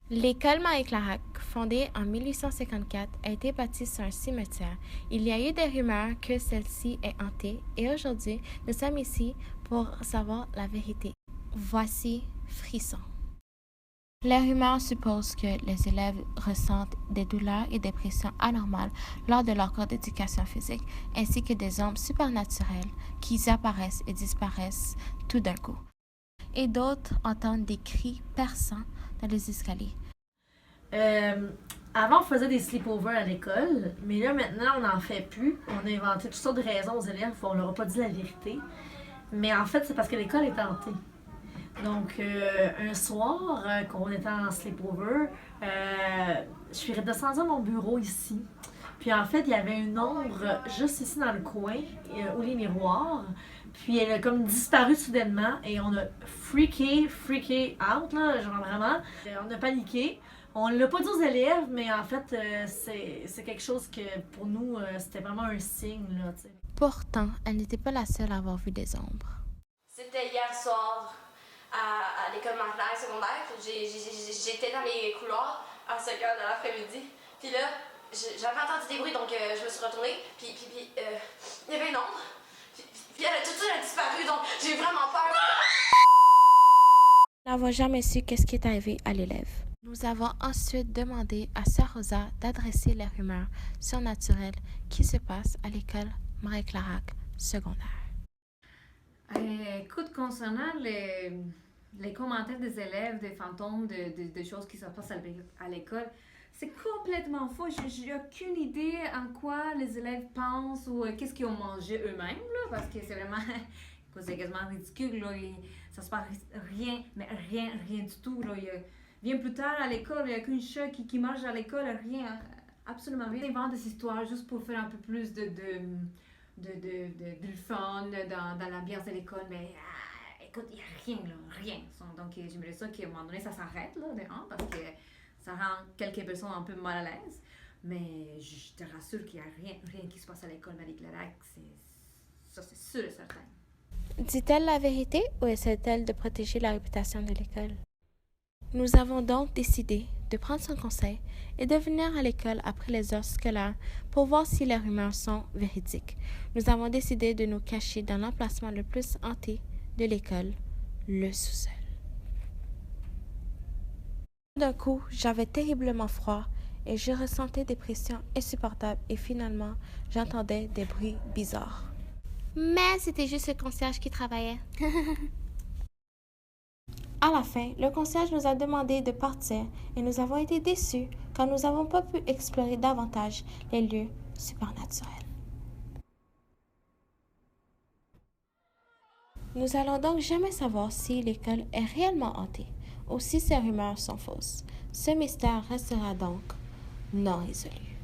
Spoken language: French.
L'école Marie-Clarac, fondée en 1854, a été bâtie sur un cimetière. Il y a eu des rumeurs que celle-ci est hantée et aujourd'hui, nous sommes ici pour savoir la vérité. Voici Frisson. Les rumeurs supposent que les élèves ressentent des douleurs et des pressions anormales lors de leur cours d'éducation physique, ainsi que des ombres supernaturelles qui apparaissent et disparaissent tout d'un coup. Et d'autres entendent des cris perçants dans les escaliers. Avant, on faisait des sleepovers à l'école, mais là, maintenant, on n'en fait plus. On a inventé toutes sortes de raisons aux élèves, on leur a pas dit la vérité. Mais en fait, c'est parce que l'école est hantée. Donc, un soir, quand on était en sleepover, je suis redescendue à mon bureau ici. Puis en fait, il y avait une ombre juste ici dans le coin, où les miroirs. Puis elle a comme disparu soudainement et on a freaké out, là, genre vraiment. On a paniqué. On l'a pas dit aux élèves, mais en fait, c'est quelque chose que pour nous, c'était vraiment un signe, là, tu sais. Pourtant, elle n'était pas la seule à avoir vu des ombres. C'était hier soir à l'école Marie-Clarac secondaire. J'étais dans les couloirs à 5 h de l'après-midi. Puis là, j'avais entendu des bruits, donc je me suis retournée. Puis il y avait une ombre. Puis elle a tout de suite disparu, donc j'ai eu vraiment peur. Nous n'avons jamais su qu'est-ce qui est arrivé à l'élève. Nous avons ensuite demandé à Sœur Rosa d'adresser les rumeurs surnaturelles qui se passent à l'école Marie-Clarac secondaire. Écoute, concernant les commentaires des élèves, des fantômes, de choses qui se passent à l'école, c'est complètement faux. J'ai aucune idée en quoi les élèves pensent ou qu'est-ce qu'ils ont mangé eux-mêmes, là, parce que c'est vraiment... c'est quasiment ridicule, là. Ça se passe rien, mais rien du tout, là. Bien plus tard à l'école, il n'y a qu'une chat qui mange à l'école, rien, absolument rien. Ils inventent des histoires juste pour faire un peu plus de fun dans l'ambiance de l'école, mais écoute, il n'y a rien, là, rien. Donc j'aimerais ça qu'à un moment donné, ça s'arrête, là, parce que ça rend quelques personnes un peu mal à l'aise. Mais je te rassure qu'il n'y a rien qui se passe à l'école Marie-Clarac, ça c'est sûr et certain. Dit-elle la vérité ou essaie-t-elle de protéger la réputation de l'école? Nous avons donc décidé de prendre son conseil et de venir à l'école après les heures scolaires pour voir si les rumeurs sont véridiques. Nous avons décidé de nous cacher dans l'emplacement le plus hanté de l'école, le sous-sol. D'un coup, j'avais terriblement froid et je ressentais des pressions insupportables et finalement, j'entendais des bruits bizarres. Mais c'était juste le concierge qui travaillait. À la fin, le concierge nous a demandé de partir et nous avons été déçus car nous n'avons pas pu explorer davantage les lieux supernaturels. Nous allons donc jamais savoir si l'école est réellement hantée ou si ces rumeurs sont fausses. Ce mystère restera donc non résolu.